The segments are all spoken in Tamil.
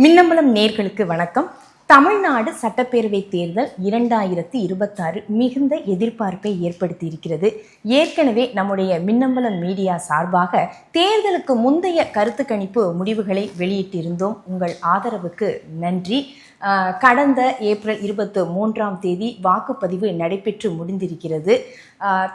மின்னம்பலம் நேர்களுக்கு வணக்கம். தமிழ்நாடு சட்டப்பேரவை தேர்தல் 2026 மிகுந்த எதிர்பார்ப்பை ஏற்படுத்தி இருக்கிறது. ஏற்கனவே நம்முடைய மின்னம்பலம் மீடியா சார்பாக தேர்தலுக்கு முந்தைய கருத்து கணிப்பு முடிவுகளை வெளியிட்டிருந்தோம். உங்கள் ஆதரவுக்கு நன்றி. கடந்த ஏப்ரல் 23ஆம் தேதி வாக்குப்பதிவு நடைபெற்று முடிந்திருக்கிறது.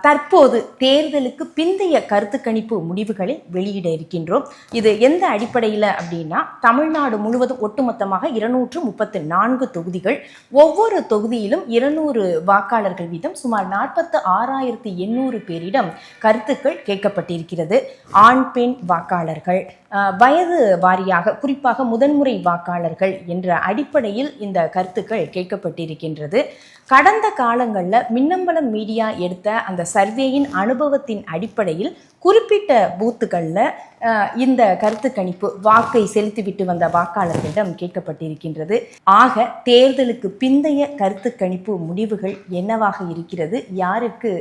தற்போது தேர்தலுக்கு பிந்தைய கருத்து கணிப்பு முடிவுகளை வெளியிட இருக்கின்றோம். இது எந்த அடிப்படையில் அப்படின்னா, தமிழ்நாடு முழுவதும் ஒட்டுமொத்தமாக 234 தொகுதிகள், ஒவ்வொரு தொகுதியிலும் 200 வாக்காளர்கள் வீதம் சுமார் 46,800 பேரிடம் கருத்துக்கள் கேட்கப்பட்டிருக்கிறது. ஆண் பெண் வாக்காளர்கள், வயது வாரியாக, குறிப்பாக முதன்முறை வாக்காளர்கள் என்ற அடிப்படையில் இந்த கருத்துக்கள் கேட்கப்பட்டிருக்கின்றது. கடந்த காலங்களில் மின்னம்பலம் மீடியா எடுத்த அந்த சர்வேயின் அனுபவத்தின் அடிப்படையில் குறிப்பிட்ட பூத்துக்களில் இந்த கருத்து கணிப்பு வாக்கை செலுத்திவிட்டு வந்த வாக்காளர்களிடம் கேட்கப்பட்டிருக்கின்றது. ஆக தேர்தலுக்கு பிந்தைய கருத்து கணிப்பு முடிவுகள் என்னவாக இருக்கிறது, யாருக்கு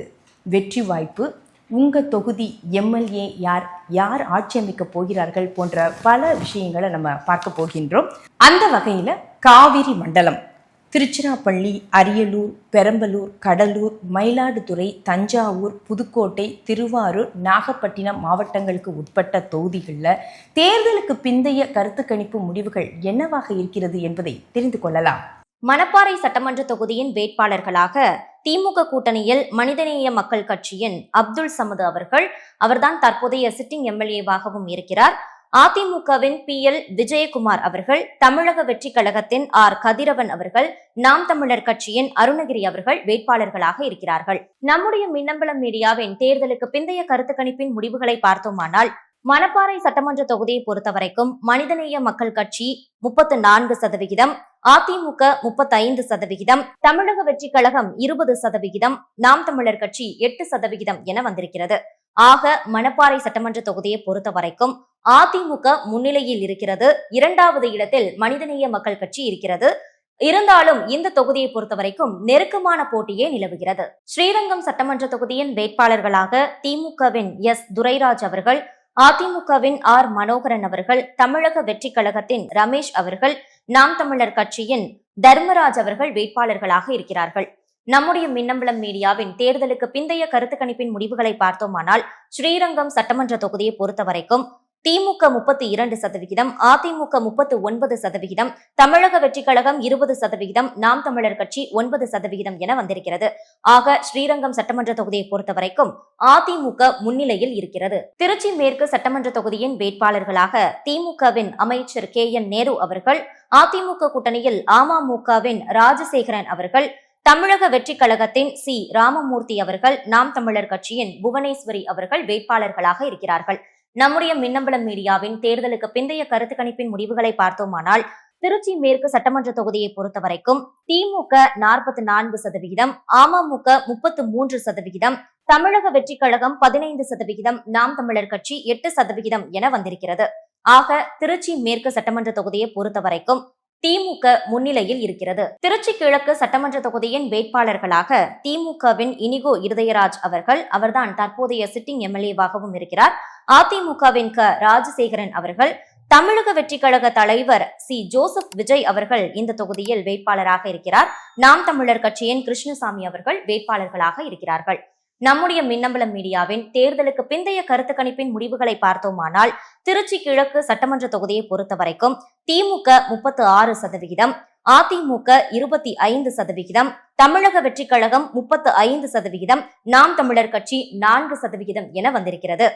வெற்றி வாய்ப்பு, உங்கள் தொகுதி எம்எல்ஏ யார் ஆட்சி அமைக்க போகிறார்கள் போன்ற பல விஷயங்களை நம்ம பார்க்க போகின்றோம். அந்த வகையில் காவிரி மண்டலம் திருச்சிராப்பள்ளி, அரியலூர், பெரம்பலூர், கடலூர், மயிலாடுதுறை, தஞ்சாவூர், புதுக்கோட்டை, திருவாரூர், நாகப்பட்டினம் மாவட்டங்களுக்கு உட்பட்ட தொகுதிகளில் தேர்தலுக்கு பிந்தைய கருத்து கணிப்பு முடிவுகள் என்னவாக இருக்கிறது என்பதை தெரிந்து கொள்ளலாம். மணப்பாறை சட்டமன்ற தொகுதியின் வேட்பாளர்களாக திமுக கூட்டணியில் மனிதநேய மக்கள் கட்சியின் அப்துல் சமது அவர்தான் தற்போதைய சிட்டிங் எம்எல்ஏவாகவும் இருக்கிறார். அதிமுகவின் PL விஜயகுமார் அவர்கள், தமிழக வெற்றி கழகத்தின் R கதிரவன் அவர்கள், நாம் தமிழர் கட்சியின் அருணகிரி அவர்கள் வேட்பாளர்களாக இருக்கிறார்கள். நம்முடைய மின்னம்பலம் மீடியாவின் தேர்தலுக்கு பிந்தைய கருத்து கணிப்பின் முடிவுகளை பார்த்தோமானால், மணப்பாறை சட்டமன்ற தொகுதியை பொறுத்தவரைக்கும் மனிதநேய மக்கள் கட்சி 34%, அதிமுக 35%, தமிழக வெற்றி கழகம் 20%, நாம் தமிழர் கட்சி 8% என வந்திருக்கிறது. ஆக மணப்பாறை சட்டமன்ற தொகுதியை பொறுத்த வரைக்கும் அதிமுக முன்னிலையில் இருக்கிறது. 2வது இடத்தில் மனிதநேய மக்கள் கட்சி இருக்கிறது. இருந்தாலும் இந்த தொகுதியை பொறுத்த வரைக்கும் நெருக்கமான போட்டியே நிலவுகிறது. ஸ்ரீரங்கம் சட்டமன்ற தொகுதியின் வேட்பாளர்களாக திமுகவின் S துரைராஜ் அவர்கள், அதிமுகவின் R மனோகரன் அவர்கள், தமிழக வெற்றி கழகத்தின் ரமேஷ் அவர்கள், நாம் தமிழர் கட்சியின் தர்மராஜ் அவர்கள் வேட்பாளர்களாக இருக்கிறார்கள். நம்முடைய மின்னம்பலம் மீடியாவின் தேர்தலுக்கு பிந்தைய கருத்து கணிப்பின் முடிவுகளை பார்த்தோமானால், ஸ்ரீரங்கம் சட்டமன்ற தொகுதியை பொறுத்த வரைக்கும் திமுக 32%, அதிமுக 39%, தமிழக வெற்றி கழகம் 20%, நாம் தமிழர் கட்சி 9% என வந்திருக்கிறது. ஆக ஸ்ரீரங்கம் சட்டமன்ற தொகுதியை பொறுத்த வரைக்கும் அதிமுக முன்னிலையில் இருக்கிறது. திருச்சி மேற்கு சட்டமன்ற தொகுதியின் வேட்பாளர்களாக திமுகவின் அமைச்சர் KN நேரு அவர்கள், அதிமுக கூட்டணியில் அமமுகவின் ராஜசேகரன் அவர்கள், தமிழக வெற்றி கழகத்தின் C ராமமூர்த்தி அவர்கள், நாம் தமிழர் கட்சியின் புவனேஸ்வரி அவர்கள் வேட்பாளர்களாக இருக்கிறார்கள். நம்முடைய மின்னம்பலம் மீடியாவின் தேர்தலுக்கு பிந்தைய கருத்து கணிப்பின் முடிவுகளை பார்த்தோமானால், திருச்சி மேற்கு சட்டமன்ற தொகுதியை பொறுத்த வரைக்கும் திமுக 44%, அமமுக 33%, தமிழக வெற்றி கழகம் 15%, நாம் தமிழர் கட்சி 8% என வந்திருக்கிறது. ஆக திருச்சி மேற்கு சட்டமன்ற தொகுதியை பொறுத்த வரைக்கும் திமுக முன்னிலையில் இருக்கிறது. திருச்சி கிழக்கு சட்டமன்ற தொகுதியின் வேட்பாளர்களாக திமுகவின் இனிகோ இருதயராஜ் அவர்தான் தற்போதைய சிட்டிங் எம்எல்ஏவாகவும் இருக்கிறார். அதிமுகவின் ராஜசேகரன் அவர்கள், தமிழக வெற்றி கழக தலைவர் C ஜோசப் விஜய் அவர்கள் இந்த தொகுதியில் வேட்பாளராக இருக்கிறார். நாம் தமிழர் கட்சியின் கிருஷ்ணசாமி அவர்கள் வேட்பாளர்களாக இருக்கிறார்கள். நம்முடைய மின்னம்பலம் மீடியாவின் தேர்தலுக்கு பிந்தைய கருத்து கணிப்பின் முடிவுகளை பார்த்தோமானால், திருச்சி கிழக்கு சட்டமன்ற தொகுதியை பொறுத்த வரைக்கும் திமுக 36%, அதிமுக 25%, தமிழக வெற்றி கழகம் 35%, நாம் தமிழர் கட்சி 4% என வந்திருக்கிறது.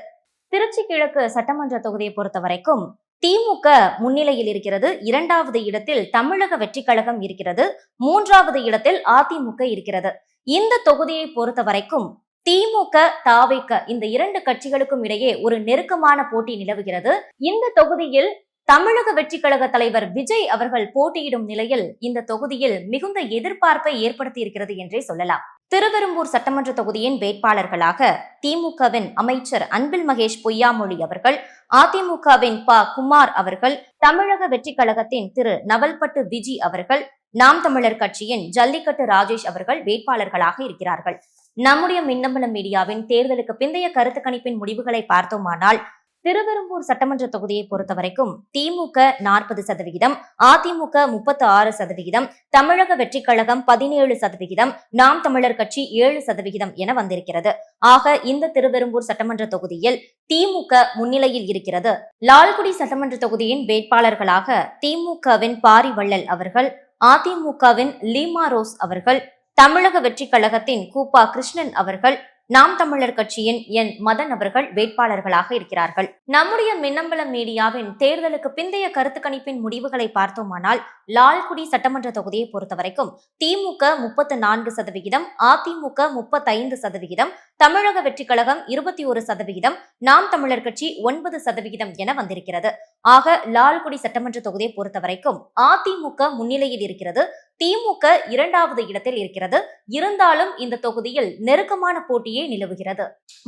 திருச்சி கிழக்கு சட்டமன்ற தொகுதியை பொறுத்த வரைக்கும் திமுக முன்னிலையில் இருக்கிறது. 2வது இடத்தில் தமிழக வெற்றி கழகம் இருக்கிறது. 3வது இடத்தில் அதிமுக இருக்கிறது. இந்த தொகுதியை பொறுத்த வரைக்கும் திமுக தாவேக இந்த 2 கட்சிகளுக்கும் இடையே ஒரு நெருக்கமான போட்டி நிலவுகிறது. இந்த தொகுதியில் தமிழக வெற்றி கழக தலைவர் விஜய் அவர்கள் போட்டியிடும் நிலையில் இந்த தொகுதியில் மிகுந்த எதிர்பார்ப்பை ஏற்படுத்தி இருக்கிறது என்றே சொல்லலாம். திருவெரும்பூர் சட்டமன்ற தொகுதியின் வேட்பாளர்களாக திமுகவின் அமைச்சர் அன்பில் மகேஷ் பொய்யாமொழி அவர்கள், அதிமுகவின் குமார் அவர்கள், தமிழக வெற்றி கழகத்தின் திரு நவல்பட்டு விஜி அவர்கள், நாம் தமிழர் கட்சியின் ஜல்லிக்கட்டு ராஜேஷ் அவர்கள் வேட்பாளர்களாக இருக்கிறார்கள். நம்முடைய மின்னம்பலம் மீடியாவின் தேர்தலுக்கு பிந்தைய கருத்து கணிப்பின் முடிவுகளை பார்த்தோமானால், திருவெரும்பூர் சட்டமன்ற தொகுதியை பொறுத்தவரைக்கும் திமுக 40%, அதிமுக 36%, தமிழக வெற்றி கழகம் 17%, நாம் தமிழர் கட்சி 7% என வந்திருக்கிறது. ஆக இந்த திருவெரும்பூர் சட்டமன்ற தொகுதியில் திமுக முன்னிலையில் இருக்கிறது. லால்குடி சட்டமன்ற தொகுதியின் வேட்பாளர்களாக திமுகவின் பாரிவள்ளல் அவர்கள், அதிமுகவின் லீமா ரோஸ் அவர்கள், தமிழக வெற்றி கழகத்தின் கூப்பா கிருஷ்ணன் அவர்கள், நாம் தமிழர் கட்சியின் என் மதன் அவர்கள் வேட்பாளர்களாக இருக்கிறார்கள். நம்முடைய மின்னம்பலம் மீடியாவின் தேர்தலுக்கு பிந்தைய கருத்து கணிப்பின் முடிவுகளை பார்த்தோமானால் லால்குடி சட்டமன்ற தொகுதியை பொறுத்தவரைக்கும் திமுக 34%, அதிமுக 35%, தமிழக வெற்றி கழகம் 21%, நாம் தமிழர் கட்சி 9% என வந்திருக்கிறது. ஆக லால்குடி சட்டமன்ற தொகுதியை பொறுத்தவரைக்கும் அதிமுக முன்னிலையில் இருக்கிறது, திமுக 2வது இடத்தில் இருக்கிறது. இருந்தாலும் இந்த தொகுதியில் நெருக்கமான போட்டியே நிலவுகிறது.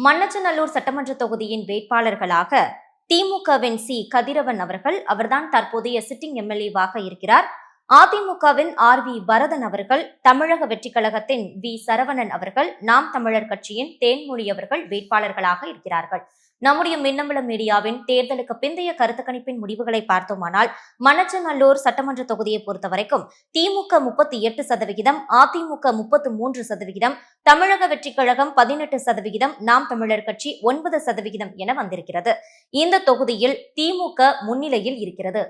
மண்ணச்சநல்லூர் சட்டமன்ற தொகுதியின் வேட்பாளர்களாக திமுகவின் சி கதிரவன் அவர்தான் தற்போதைய சிட்டிங் எம்எல்ஏவாக இருக்கிறார். அதிமுகவின் வி பரதன் அவர்கள், தமிழக வெற்றி கழகத்தின் வி சரவணன் அவர்கள், நாம் தமிழர் கட்சியின் தேன்மொழி அவர்கள் வேட்பாளர்களாக இருக்கிறார்கள். நம்முடைய மின்னம்பலம் மீடியாவின் தேர்தலுக்கு பிந்தைய கருத்து கணிப்பின் முடிவுகளை பார்த்தோமானால் மண்ணச்சநல்லூர் சட்டமன்ற தொகுதியை பொறுத்தவரைக்கும் திமுக 38%, அதிமுக 33%, தமிழக வெற்றி கழகம் 18%, நாம் தமிழர் கட்சி 9% என வந்திருக்கிறது. இந்த தொகுதியில் திமுக முன்னிலையில் இருக்கிறது.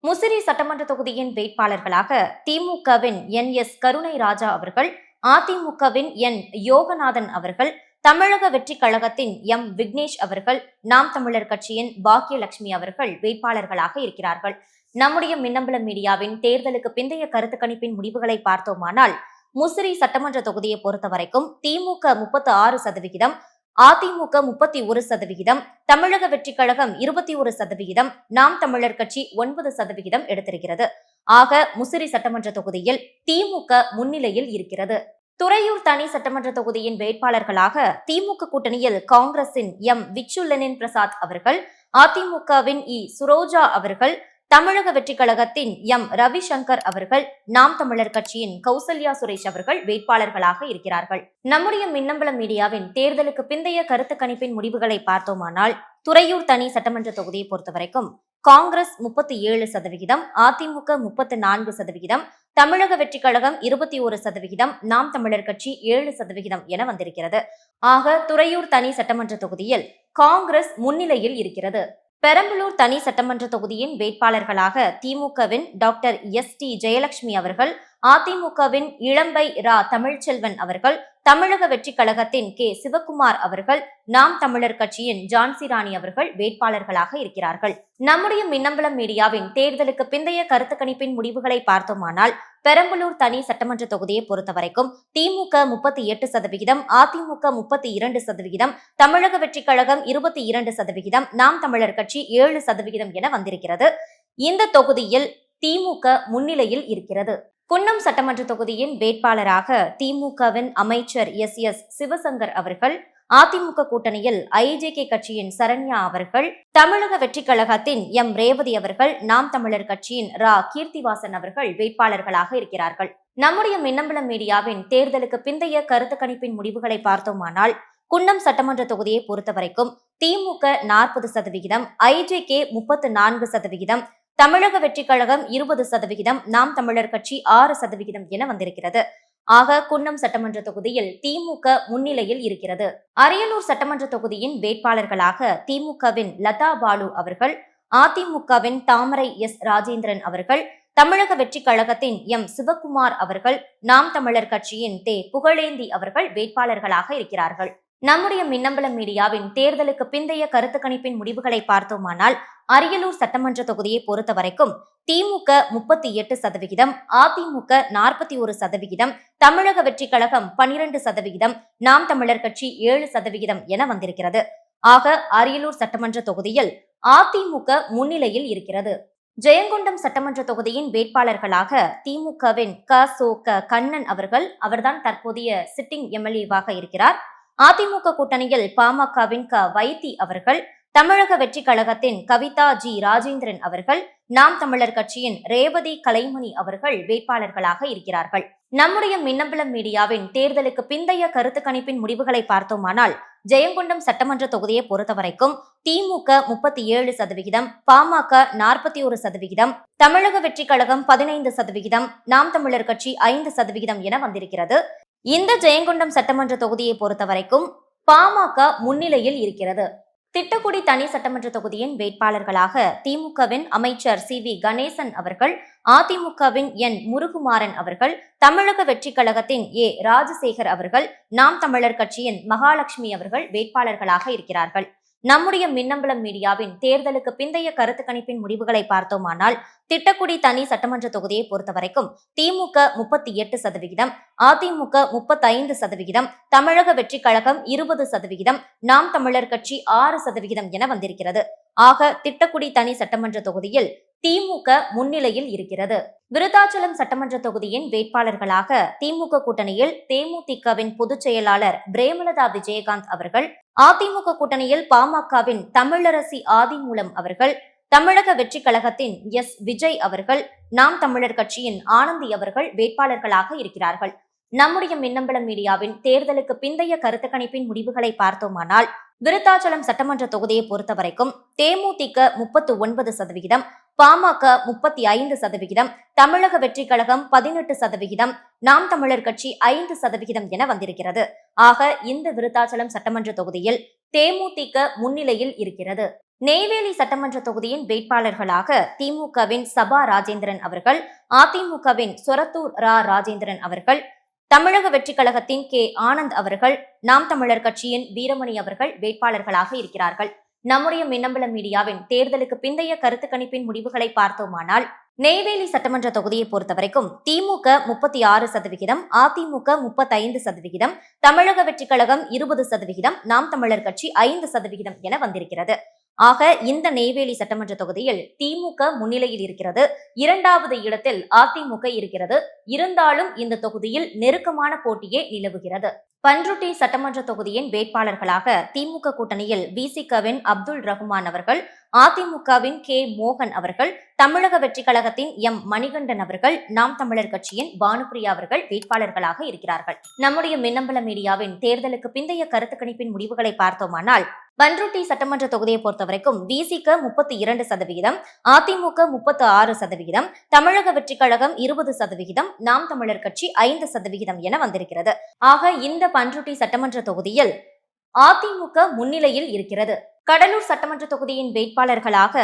முசிறி சட்டமன்ற தொகுதியின் வேட்பாளர்களாக திமுகவின் என்.எஸ். கருணை ராஜா அவர்கள், அதிமுகவின் என். யோகநாதன் அவர்கள், தமிழக வெற்றி கழகத்தின் எம். விக்னேஷ் அவர்கள், நாம் தமிழர் கட்சியின் பாக்கியலட்சுமி அவர்கள் வேட்பாளர்களாக இருக்கிறார்கள். நம்முடைய மின்னம்பலம் மீடியாவின் தேர்தலுக்கு பிந்தைய கருத்து கணிப்பின் முடிவுகளை பார்த்தோமானால் முசிறி சட்டமன்ற தொகுதியை பொறுத்தவரைக்கும் திமுக 36%, அதிமுக 31%, தமிழக வெற்றி கழகம் 21%, நாம் தமிழர் கட்சி 9% எடுத்திருக்கிறது. ஆக முசிறி சட்டமன்ற தொகுதியில் திமுக முன்னிலையில் இருக்கிறது. துறையூர் தனி சட்டமன்ற தொகுதியின் வேட்பாளர்களாக திமுக கூட்டணியில் காங்கிரசின் எம். விச்சுலனின் பிரசாத் அவர்கள், அதிமுகவின் சுரோஜா அவர்கள், தமிழக வெற்றி கழகத்தின் எம். ரவிசங்கர் அவர்கள், நாம் தமிழர் கட்சியின் கௌசல்யா சுரேஷ் அவர்கள் வேட்பாளர்களாக இருக்கிறார்கள். நம்முடைய மின்னம்பலம் மீடியாவின் தேர்தலுக்கு பிந்தைய கருத்து கணிப்பின் முடிவுகளை பார்த்தோமானால் துறையூர் தனி சட்டமன்ற தொகுதியை பொறுத்தவரைக்கும் காங்கிரஸ் 37%, அதிமுக 34%, தமிழக வெற்றி கழகம் 21%, நாம் தமிழர் கட்சி 7% என வந்திருக்கிறது. ஆக துறையூர் தனி சட்டமன்ற தொகுதியில் காங்கிரஸ் முன்னிலையில் இருக்கிறது. பெரம்பலூர் தனி சட்டமன்ற தொகுதியின் வேட்பாளர்களாக திமுகவின் டாக்டர் எஸ்.டி. ஜெயலட்சுமி அவர்கள், அதிமுகவின் இளம்பை ரா. தமிழ்ச்செல்வன் அவர்கள், தமிழக வெற்றி கழகத்தின் கே. சிவக்குமார் அவர்கள், நாம் தமிழர் கட்சியின் ஜான்சி ராணி அவர்கள் வேட்பாளர்களாக இருக்கிறார்கள். நம்முடைய மின்னம்பலம் மீடியாவின் தேர்தலுக்கு பிந்தைய கருத்து கணிப்பின் முடிவுகளை பார்த்தோமானால் பெரம்பலூர் தனி சட்டமன்ற தொகுதியை பொறுத்தவரைக்கும் திமுக 38%, அதிமுக 32%, தமிழக வெற்றி கழகம் 22%, நாம் தமிழர் கட்சி 7% என வந்திருக்கிறது. இந்த தொகுதியில் திமுக முன்னிலையில் இருக்கிறது. குன்னம் சட்டமன்ற தொகுதியின் வேட்பாளராக திமுகவின் அமைச்சர் எஸ். சிவசங்கர் அவர்கள், அதிமுக கூட்டணியில் ஐஜேகே கட்சியின் சரண்யா அவர்கள், தமிழக வெற்றி கழகத்தின் எம். ரேவதி அவர்கள், நாம் தமிழர் கட்சியின் ரா. கீர்த்திவாசன் அவர்கள் வேட்பாளர்களாக இருக்கிறார்கள். நம்முடைய மின்னம்பலம் மீடியாவின் தேர்தலுக்கு பிந்தைய கருத்து கணிப்பின் முடிவுகளை பார்த்தோமானால் குன்னம் சட்டமன்ற தொகுதியை பொறுத்தவரைக்கும் திமுக 40%, ஐஜேகே 34%, தமிழக வெற்றி கழகம் 20%, நாம் தமிழர் கட்சி 6% என வந்திருக்கிறது. ஆக குன்னம் சட்டமன்ற தொகுதியில் திமுக முன்னிலையில் இருக்கிறது. அரியலூர் சட்டமன்ற தொகுதியின் வேட்பாளர்களாக திமுகவின் லதா பாலு அவர்கள், அதிமுகவின் தாமரை எஸ். ராஜேந்திரன் அவர்கள், தமிழக வெற்றி கழகத்தின் எம். சிவக்குமார் அவர்கள், நாம் தமிழர் கட்சியின் தே. புகழேந்தி அவர்கள் வேட்பாளர்களாக இருக்கிறார்கள். நம்முடைய மின்னம்பலம் மீடியாவின் தேர்தலுக்கு பிந்தைய கருத்து கணிப்பின் முடிவுகளை பார்த்தோமானால் அரியலூர் சட்டமன்ற தொகுதியை பொறுத்தவரைக்கும் திமுக 38%, அதிமுக 41%, தமிழக வெற்றி கழகம் 12%, நாம் தமிழர் கட்சி 7% என வந்திருக்கிறது. ஆக அரியலூர் சட்டமன்ற தொகுதியில் அதிமுக முன்னிலையில் இருக்கிறது. ஜெயங்கொண்டம் சட்டமன்ற தொகுதியின் வேட்பாளர்களாக திமுகவின் கண்ணன் அவர்தான் தற்போதைய சிட்டிங் எம்எல்ஏவாக இருக்கிறார். அதிமுக கூட்டணியில் பாமகவின் வைத்தி அவர்கள், தமிழக வெற்றி கழகத்தின் கவிதா ஜி ராஜேந்திரன் அவர்கள், நாம் தமிழர் கட்சியின் ரேவதி கலைமணி அவர்கள் வேட்பாளர்களாக இருக்கிறார்கள். நம்முடைய மின்னம்பலம் மீடியாவின் தேர்தலுக்கு பிந்தைய கருத்து கணிப்பின் முடிவுகளை பார்த்தோமானால், ஜெயங்கொண்டம் சட்டமன்ற தொகுதியை பொறுத்தவரைக்கும் திமுக 37%, பாமக 41%, தமிழக வெற்றி கழகம் 15%, நாம் தமிழர் கட்சி 5% என வந்திருக்கிறது. இந்த ஜெயங்கொண்டம் சட்டமன்ற தொகுதியை பொறுத்தவரைக்கும் பாமக முன்னிலையில் இருக்கிறது. திட்டக்குடி தனி சட்டமன்ற தொகுதியின் வேட்பாளர்களாக திமுகவின் அமைச்சர் சி.வி. கணேசன் அவர்கள், அதிமுகவின் என். முருகுமாறன் அவர்கள், தமிழக வெற்றி கழகத்தின் ஏ. ராஜசேகர் அவர்கள், நாம் தமிழர் கட்சியின் மகாலட்சுமி அவர்கள் வேட்பாளர்களாக இருக்கிறார்கள். நம்முடைய மின்னம்பலம் மீடியாவின் தேர்தலுக்கு பிந்தைய கருத்து கணிப்பின் முடிவுகளை பார்த்தோமானால், திட்டக்குடி தனி சட்டமன்ற தொகுதியை பொறுத்தவரைக்கும் திமுக 38%, அதிமுக 35%, தமிழக வெற்றி கழகம் 20%, நாம் தமிழர் கட்சி 6% என வந்திருக்கிறது. ஆக திட்டக்குடி தனி சட்டமன்ற தொகுதியில் திமுக முன்னிலையில் இருக்கிறது. விருத்தாச்சலம் சட்டமன்ற தொகுதியின் வேட்பாளர்களாக திமுக கூட்டணியில் தேமுதிகவின் பொதுச் செயலாளர் பிரேமலதா விஜயகாந்த் அவர்கள், அதிமுக கூட்டணியில் பாமகவின் தமிழரசி ஆதிமூலம் அவர்கள், தமிழக வெற்றி கழகத்தின் எஸ். விஜய் அவர்கள், நாம் தமிழர் கட்சியின் ஆனந்தி அவர்கள் வேட்பாளர்களாக இருக்கிறார்கள். நம்முடைய மின்னம்பலம் மீடியாவின் தேர்தலுக்கு பிந்தைய கருத்து கணிப்பின் முடிவுகளை பார்த்தோமானால், விருத்தாச்சலம் சட்டமன்ற தொகுதியை பொறுத்தவரைக்கும் தேமுதிக 39%, பாமக 35%, தமிழக வெற்றி கழகம் 18%, நாம் தமிழர் கட்சி 5% என வந்திருக்கிறது. ஆக இந்த விருத்தாச்சலம் சட்டமன்ற தொகுதியில் தேமுதிக முன்னிலையில் இருக்கிறது. நெய்வேலி சட்டமன்ற தொகுதியின் வேட்பாளர்களாக திமுகவின் சபா ராஜேந்திரன் அவர்கள், அதிமுகவின் சொரத்தூர் ரா ராஜேந்திரன் அவர்கள், தமிழக வெற்றி கழகத்தின் கே. ஆனந்த் அவர்கள், நாம் தமிழர் கட்சியின் வீரமணி அவர்கள் வேட்பாளர்களாக இருக்கிறார்கள். நம்முடைய மின்னம்பலம் மீடியாவின் தேர்தலுக்கு பிந்தைய கருத்து கணிப்பின் முடிவுகளை பார்த்தோமானால், நெய்வேலி சட்டமன்ற தொகுதியை பொறுத்தவரைக்கும் திமுக 36%, அதிமுக 35%, தமிழக வெற்றி கழகம் 20%, நாம் தமிழர் கட்சி 5% என வந்திருக்கிறது. ஆக இந்த நெய்வேலி சட்டமன்ற தொகுதியில் திமுக முன்னிலையில் இருக்கிறது. 2வது இடத்தில் அதிமுக இருக்கிறது. இருந்தாலும் இந்த தொகுதியில் நெருக்கமான போட்டியே நிலவுகிறது. பன்ருட்டி சட்டமன்ற தொகுதியின் வேட்பாளர்களாக திமுக கூட்டணியில் விசிகவின் அப்துல் ரஹ்மான் அவர்கள், அதிமுகவின் கே. மோகன் அவர்கள், தமிழக வெற்றி கழகத்தின் எம். மணிகண்டன் அவர்கள், நாம் தமிழர் கட்சியின் பானுப்பிரியா அவர்கள் வேட்பாளர்களாக இருக்கிறார்கள். நம்முடைய மின்னம்பலம் மீடியாவின் தேர்தலுக்கு பிந்தைய கருத்து கணிப்பின் முடிவுகளை பார்த்தோமானால், பன்ருட்டி சட்டமன்ற தொகுதியை பொறுத்தவரைக்கும் விசிக 32%, அதிமுக 36%, தமிழக வெற்றி கழகம் 20%, நாம் தமிழர் கட்சி 5% என வந்திருக்கிறது. ஆக இந்த பன்ருட்டி சட்டமன்ற தொகுதியில் அதிமுக முன்னிலையில் இருக்கிறது. கடலூர் சட்டமன்ற தொகுதியின் வேட்பாளர்களாக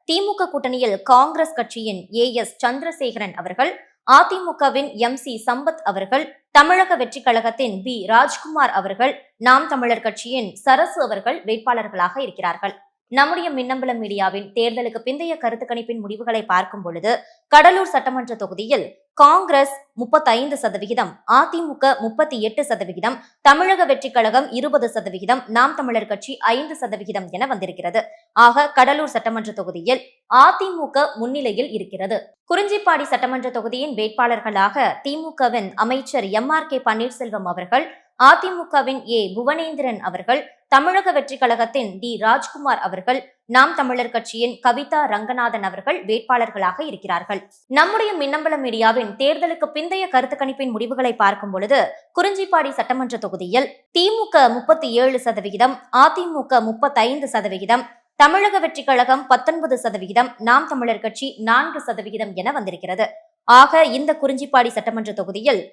திமுக கூட்டணியில் காங்கிரஸ் கட்சியின் ஏ.எஸ். சந்திரசேகரன் அவர்கள், அதிமுகவின் எம்.சி. சம்பத் அவர்கள், தமிழக வெற்றி கழகத்தின் பி. ராஜ்குமார் அவர்கள், நாம் தமிழர் கட்சியின் சரசு அவர்கள் வேட்பாளர்களாக இருக்கிறார்கள். நம்முடைய மின்னம்பலம் மீடியாவின் தேர்தலுக்கு பிந்தைய கருத்து கணிப்பின் முடிவுகளை பார்க்கும் பொழுது, கடலூர் சட்டமன்ற தொகுதியில் காங்கிரஸ் 35%, அதிமுக 38%, தமிழக வெற்றி கழகம் 20%, நாம் தமிழர் கட்சி 5% என வந்திருக்கிறது. ஆக கடலூர் சட்டமன்ற தொகுதியில் அதிமுக முன்னிலையில் இருக்கிறது. குறிஞ்சிப்பாடி சட்டமன்ற தொகுதியின் வேட்பாளர்களாக திமுகவின் அமைச்சர் எம்.ஆர்.கே. பன்னீர்செல்வம் அவர்கள், அதிமுகவின் ஏ. புவனேந்திரன் அவர்கள், தமிழக வெற்றி கழகத்தின் டி. ராஜ்குமார் அவர்கள், நாம் தமிழர் கட்சியின் கவிதா ரங்கநாதன் அவர்கள் வேட்பாளர்களாக இருக்கிறார்கள். நம்முடைய மின்னம்பலம் மீடியாவின் தேர்தலுக்கு பிந்தைய கருத்து கணிப்பின் முடிவுகளை பார்க்கும் பொழுது, குறிஞ்சிப்பாடி சட்டமன்ற தொகுதியில் திமுக 37%, அதிமுக 35%, தமிழக வெற்றி கழகம் 19%, நாம் தமிழர் கட்சி 4% என வந்திருக்கிறது. ஆக இந்த குறிஞ்சிப்பாடி சட்டமன்ற தொகுதியில்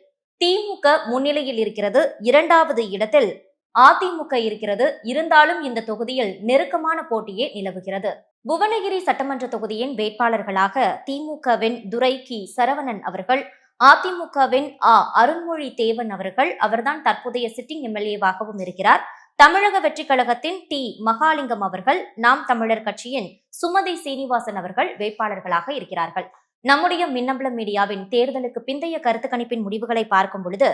திமுக முன்னிலையில் இருக்கிறது. 2வது இடத்தில் அதிமுக இருக்கிறது. இருந்தாலும் இந்த தொகுதியில் நெருக்கமான போட்டியே நிலவுகிறது. புவனகிரி சட்டமன்ற தொகுதியின் வேட்பாளர்களாக திமுகவின் துரை கி. சரவணன் அவர்கள், அதிமுகவின் அருண்மொழி தேவன் அவர்கள், அவர்தான் தற்போதைய சிட்டிங் எம்எல்ஏவாகவும் இருக்கிறார். தமிழக வெற்றி கழகத்தின் டி. மகாலிங்கம் அவர்கள், நாம் தமிழர் கட்சியின் சுமதி சீனிவாசன் அவர்கள் வேட்பாளர்களாக இருக்கிறார்கள். நம்முடைய மின்னம்பலம் மீடியாவின் தேர்தலுக்கு பிந்தைய கருத்து கணிப்பின் முடிவுகளை பார்க்கும் பொழுது,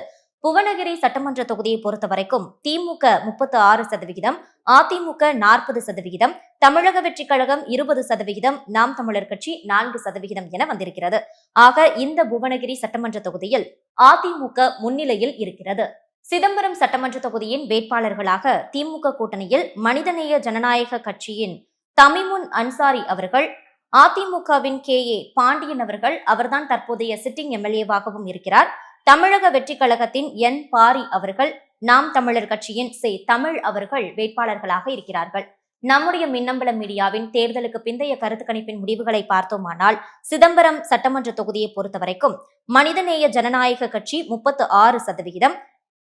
புவனகிரி சட்டமன்ற தொகுதியை பொறுத்தவரைக்கும் திமுக 36%, அதிமுக 40%, தமிழக வெற்றி கழகம் 20%, நாம் தமிழர் கட்சி 4% என வந்திருக்கிறது. ஆக இந்த புவனகிரி சட்டமன்ற தொகுதியில் அதிமுக முன்னிலையில் இருக்கிறது. சிதம்பரம் சட்டமன்ற தொகுதியின் வேட்பாளர்களாக திமுக கூட்டணியில் மனிதநேய ஜனநாயக கட்சியின் தமிமுன் அன்சாரி அவர்கள், அதிமுகவின் KA பாண்டியன் அவர்கள், அவர்தான் தற்போதைய சிட்டிங் எம்எல்ஏவாகவும் இருக்கிறார். தமிழக வெற்றி கழகத்தின் N பாரி அவர்கள், நாம் தமிழர் கட்சியின் தமிழ் அவர்கள் வேட்பாளர்களாக இருக்கிறார்கள். நம்முடைய மின்னம்பல மீடியாவின் தேர்தலுக்கு பிந்தைய கருத்து கணிப்பின் முடிவுகளை பார்த்தோமானால், சிதம்பரம் சட்டமன்ற தொகுதியை பொறுத்தவரைக்கும் மனிதநேய ஜனநாயக கட்சி 36%,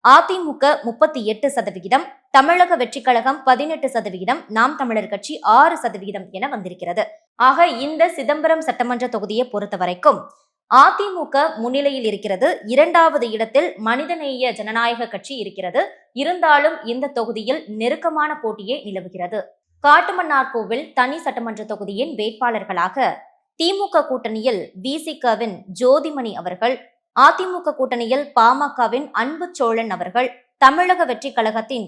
அதிமுக 38%, தமிழக வெற்றி கழகம் 18%, நாம் தமிழர் கட்சி 6% என வந்திருக்கிறது. ஆக இந்த சிதம்பரம் சட்டமன்ற தொகுதியை பொறுத்தவரைக்கும் அதிமுக முன்னிலையில் இருக்கிறது. 2வது இடத்தில் மனிதநேய ஜனநாயக கட்சி இருக்கிறது. இருந்தாலும் இந்த தொகுதியில் நெருக்கமான போட்டியே நிலவுகிறது. காட்டுமன்னார்கோவில் தனி சட்டமன்ற தொகுதியின் வேட்பாளர்களாக திமுக கூட்டணியில் விசிகவின் ஜோதிமணி அவர்கள், அதிமுக கூட்டணியில் பாமகவின் அன்பு சோழன் அவர்கள், தமிழக வெற்றி கழகத்தின்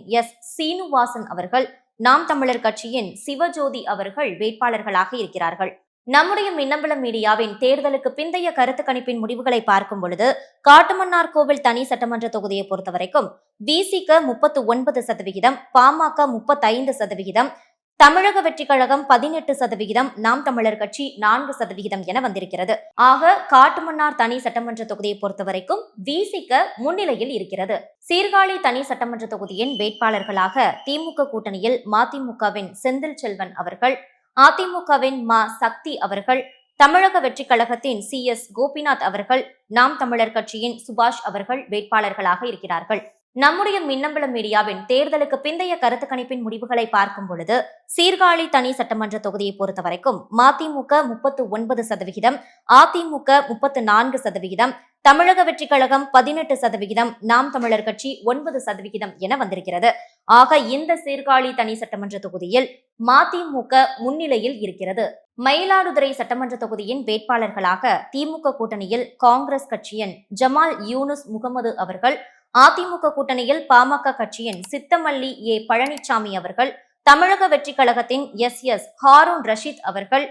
சீனுவாசன் அவர்கள், நாம் தமிழர் கட்சியின் சிவஜோதி அவர்கள் வேட்பாளர்களாக இருக்கிறார்கள். நம்முடைய மின்னம்பல மீடியாவின் தேர்தலுக்கு பிந்தைய கருத்து கணிப்பின் முடிவுகளை பார்க்கும் பொழுது, காட்டுமன்னார்கோவில் தனி சட்டமன்ற தொகுதியை பொறுத்தவரைக்கும் விசிக 39%, பாமக 35%, தமிழக வெற்றி கழகம் 18%, நாம் தமிழர் கட்சி 4% என வந்திருக்கிறது. ஆக காட்டுமன்னார் தனி சட்டமன்ற தொகுதியை பொறுத்தவரைக்கும் விசிக முன்னிலையில் இருக்கிறது. சீர்காழி தனி சட்டமன்ற தொகுதியின் வேட்பாளர்களாக திமுக கூட்டணியில் மதிமுகவின் செந்தில் செல்வன் அவர்கள், அதிமுகவின் சக்தி அவர்கள், தமிழக வெற்றி கழகத்தின் CS கோபிநாத் அவர்கள், நாம் தமிழர் கட்சியின் சுபாஷ் அவர்கள் வேட்பாளர்களாக இருக்கிறார்கள். நம்முடைய மின்னம்பல மீடியாவின் தேர்தலுக்கு பிந்தைய கருத்து கணிப்பின் முடிவுகளை பார்க்கும் பொழுது, சீர்காழி தனி சட்டமன்ற தொகுதியை பொறுத்தவரைக்கும் மதிமுக 39%, அதிமுக 34%, தமிழக வெற்றி கழகம் 18%, நாம் தமிழர் கட்சி 9% என வந்திருக்கிறது. ஆக இந்த சீர்காழி தனி சட்டமன்ற தொகுதியில் மதிமுக முன்னிலையில் இருக்கிறது. மயிலாடுதுறை சட்டமன்ற தொகுதியின் வேட்பாளர்களாக திமுக கூட்டணியில் காங்கிரஸ் கட்சியின் ஜமால் யூனுஸ் முகமது அவர்கள், அதிமுக கூட்டணியில் பாமக கட்சியின் சித்தமல்லி பழனிசாமி அவர்கள், தமிழக வெற்றி கழகத்தின் SS ஹாரூன் ரஷீத் அவர்கள்,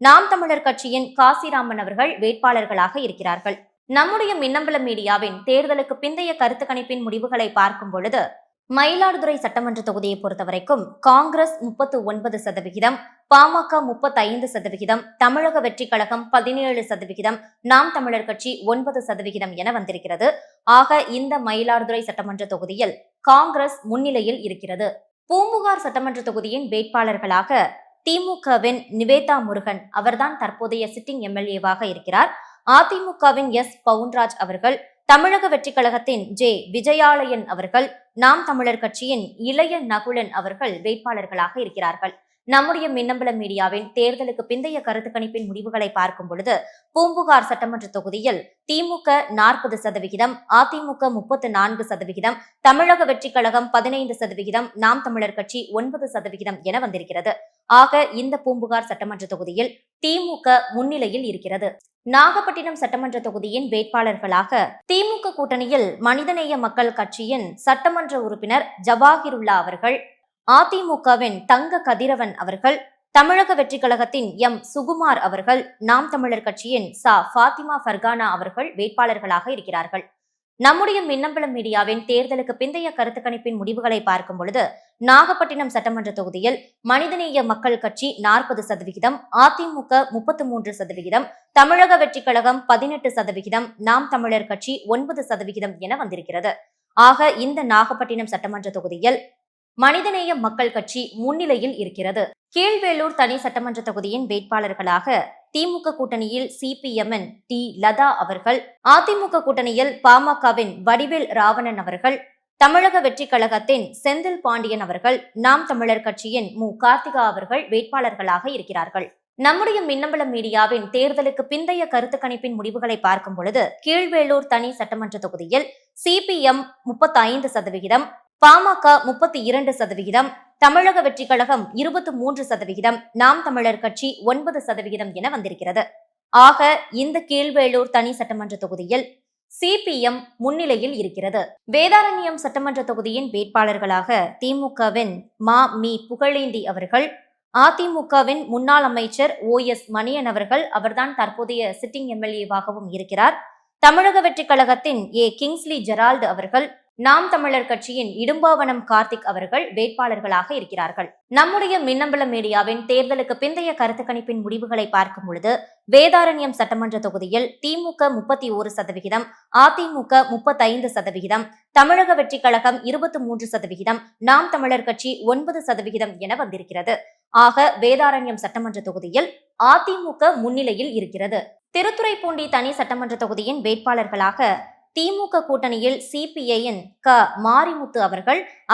நாம் தமிழர் கட்சியின் காசிராமன் அவர்கள் வேட்பாளர்களாக இருக்கிறார்கள். நம்முடைய மின்னம்பல மீடியாவின் தேர்தலுக்கு பிந்தைய கருத்து கணிப்பின் முடிவுகளை பார்க்கும் பொழுது, மயிலாடுதுறை சட்டமன்ற தொகுதியை பொறுத்தவரைக்கும் காங்கிரஸ் 39%, பாமக 35%, தமிழக வெற்றி கழகம் 17%, நாம் தமிழர் கட்சி 9% என வந்திருக்கிறது. ஆக இந்த மயிலாடுதுறை சட்டமன்ற தொகுதியில் காங்கிரஸ் முன்னிலையில் இருக்கிறது. பூம்புகார் சட்டமன்ற தொகுதியின் வேட்பாளர்களாக திமுகவின் நிவேதா முருகன், அவர்தான் தற்போதைய சிட்டிங் எம்எல்ஏவாக இருக்கிறார். அதிமுகவின் பவுன்ராஜ் அவர்கள், தமிழக வெற்றி கழகத்தின் விஜயாலயன் அவர்கள், நாம் தமிழர் கட்சியின் இளைய நகுலன் அவர்கள் வேட்பாளர்களாக இருக்கிறார்கள். நம்முடைய மின்னம்பல மீடியாவின் தேர்தலுக்கு பிந்தைய கருத்து கணிப்பின் முடிவுகளை பார்க்கும் பொழுது, பூம்புகார் சட்டமன்ற தொகுதியில் திமுக 40%, அதிமுக 34%, தமிழக வெற்றி கழகம் 15%, நாம் தமிழர் கட்சி 9% என வந்திருக்கிறது. ஆக இந்த பூம்புகார் சட்டமன்ற தொகுதியில் திமுக முன்னிலையில் இருக்கிறது. நாகப்பட்டினம் சட்டமன்ற தொகுதியின் வேட்பாளர்களாக திமுக கூட்டணியில் மனிதநேய மக்கள் கட்சியின் சட்டமன்ற உறுப்பினர் ஜவாஹிருல்லா அவர்கள், அதிமுகவின் தங்க கதிரவன் அவர்கள், தமிழக வெற்றி கழகத்தின் சுகுமார் அவர்கள், நாம் தமிழர் கட்சியின் ஃபாத்திமா ஃபர்கானா அவர்கள் வேட்பாளர்களாக இருக்கிறார்கள். நம்முடைய மின்னம்பல மீடியாவின் தேர்தலுக்கு பிந்தைய கருத்து கணிப்பின் முடிவுகளை பார்க்கும் பொழுது, நாகப்பட்டினம் சட்டமன்ற தொகுதியில் மனிதநேய மக்கள் கட்சி 40%, அதிமுக 33%, தமிழக வெற்றி கழகம் 18%, நாம் தமிழர் கட்சி 9% என வந்திருக்கிறது. ஆக இந்த நாகப்பட்டினம் சட்டமன்ற தொகுதியில் மனிதநேய மக்கள் கட்சி முன்னிலையில் இருக்கிறது. கீழ்வேளூர் தனி சட்டமன்ற தொகுதியின் வேட்பாளர்களாக திமுக கூட்டணியில் CPM-இன் லதா அவர்கள், அதிமுக கூட்டணியில் பாமகவின் வடிவேல் ராவணன் அவர்கள், தமிழக வெற்றி கழகத்தின் செந்தில் பாண்டியன் அவர்கள், நாம் தமிழர் கட்சியின் கார்த்திகா அவர்கள் வேட்பாளர்களாக இருக்கிறார்கள். நம்முடைய மின்னம்பல மீடியாவின் தேர்தலுக்கு பிந்தைய கருத்து கணிப்பின் முடிவுகளை பார்க்கும் பொழுது, கீழ்வேளூர் தனி சட்டமன்ற தொகுதியில் CPM 35%, பாமக 32%, தமிழக வெற்றி கழகம் 23%, நாம் தமிழர் கட்சி 9% என வந்திருக்கிறது. ஆக இந்த கீழ்வேளூர் தனி சட்டமன்ற தொகுதியில் CPM முன்னிலையில் இருக்கிறது. வேதாரண்யம் சட்டமன்ற தொகுதியின் வேட்பாளர்களாக திமுகவின் மீ புகழேந்தி அவர்கள், அதிமுகவின் முன்னாள் அமைச்சர் OS மணியன் அவர்கள், அவர்தான் தற்போதைய சிட்டிங் எம்எல்ஏவாகவும் இருக்கிறார். தமிழக வெற்றி கழகத்தின் கிங்ஸ்லி ஜெரால்டு அவர்கள், நாம் தமிழர் கட்சியின் இடும்பாவனம் கார்த்திக் அவர்கள் வேட்பாளர்களாக இருக்கிறார்கள். நம்முடைய மின்னம்பலம் மீடியாவின் தேர்தலுக்கு பிந்தைய கருத்து கணிப்பின் முடிவுகளை பார்க்கும் பொழுது வேதாரண்யம் சட்டமன்ற தொகுதியில் திமுக 31%, அதிமுக 35%, தமிழக வெற்றி கழகம் 23%, நாம் தமிழர் கட்சி 9% என வந்திருக்கிறது. ஆக வேதாரண்யம் சட்டமன்ற தொகுதியில் அதிமுக முன்னிலையில் இருக்கிறது. திருத்துறைப்பூண்டி தனி சட்டமன்ற தொகுதியின் வேட்பாளர்களாக திமுக கூட்டணியில் சிபிஐயின் மாரிமுத்து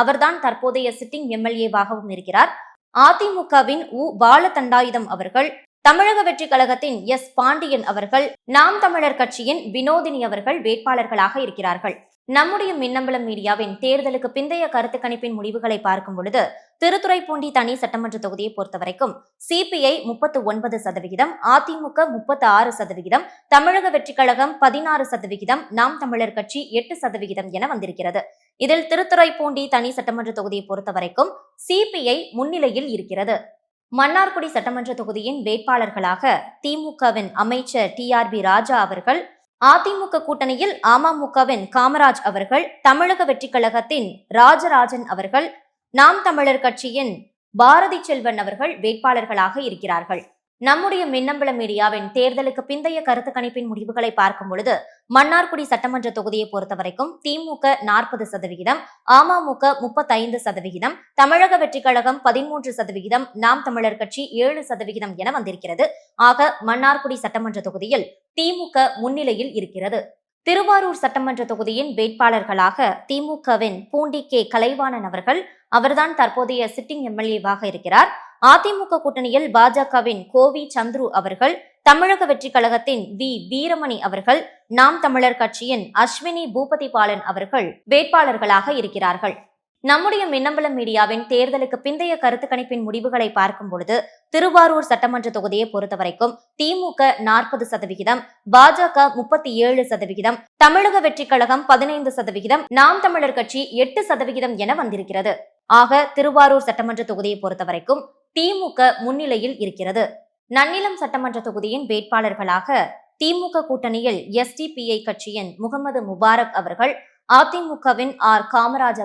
அவர்தான் தற்போதைய சிட்டிங் எம்எல்ஏவாகவும் இருக்கிறார். அதிமுகவின் பாலதண்டாயுதம் அவர்கள், தமிழக வெற்றி கழகத்தின் பாண்டியன் அவர்கள், நாம் தமிழர் கட்சியின் வினோதினி அவர்கள் வேட்பாளர்களாக இருக்கிறார்கள். நம்முடைய மின்னம்பலம் மீடியாவின் தேர்தலுக்கு பிந்தைய கருத்து கணிப்பின் முடிவுகளை பார்க்கும் பொழுது திருத்துறைப்பூண்டி தனி சட்டமன்ற தொகுதியை பொறுத்தவரைக்கும் சிபிஐ 39%, அதிமுக 36%, தமிழக வெற்றி கழகம் 16%, நாம் தமிழர் கட்சி 8% என வந்திருக்கிறது. இதில் திருத்துறைப்பூண்டி தனி சட்டமன்ற தொகுதியை பொறுத்தவரைக்கும் சிபிஐ முன்னிலையில் இருக்கிறது. மன்னார்குடி சட்டமன்ற தொகுதியின் வேட்பாளர்களாக திமுகவின் அமைச்சர் TRB ராஜா அவர்கள், அதிமுக கூட்டணியில் அமமுகவின் காமராஜ் அவர்கள், தமிழக வெற்றி கழகத்தின் ராஜராஜன் அவர்கள், நாம் தமிழர் கட்சியின் பாரதி செல்வன் அவர்கள் வேட்பாளர்களாக இருக்கிறார்கள். நம்முடைய மின்னம்பலம் மீடியாவின் தேர்தலுக்கு பிந்தைய கருத்து கணிப்பின் முடிவுகளை பார்க்கும் பொழுது மன்னார்குடி சட்டமன்ற தொகுதியை பொறுத்தவரைக்கும் திமுக 40%, அமமுக 35%, தமிழக வெற்றி கழகம் 13%, நாம் தமிழர் கட்சி 7% என வந்திருக்கிறது. ஆக மன்னார்குடி சட்டமன்ற தொகுதியில் திமுக முன்னிலையில் இருக்கிறது. திருவாரூர் சட்டமன்ற தொகுதியின் வேட்பாளர்களாக திமுகவின் பூண்டி கலைவாணன் அவர்தான் தற்போதைய சிட்டிங் எம்எல்ஏவாக இருக்கிறார். அதிமுக கூட்டணியில் பாஜகவின் கோவி சந்துரு அவர்கள், தமிழக வெற்றி கழகத்தின் வீரமணி அவர்கள், நாம் தமிழர் கட்சியின் அஸ்வினி பூபதி பாலன் அவர்கள் வேட்பாளர்களாக இருக்கிறார்கள். நம்முடைய மின்னம்பலம் மீடியாவின் தேர்தலுக்கு பிந்தைய கருத்து கணிப்பின் முடிவுகளை பார்க்கும் பொழுது திருவாரூர் சட்டமன்ற தொகுதியை பொறுத்தவரைக்கும் திமுக 40%, பாஜக 37%, தமிழக வெற்றி கழகம் 15%, நாம் தமிழர் கட்சி 8% என வந்திருக்கிறது. ஆக திருவாரூர் சட்டமன்ற தொகுதியை பொறுத்தவரைக்கும் திமுக முன்னிலையில் இருக்கிறது. நன்னிலம் சட்டமன்ற தொகுதியின் வேட்பாளர்களாக திமுக கூட்டணியில் SDPI கட்சியின் முகமது முபாரக் அவர்கள், அதிமுகவின் காமராஜ்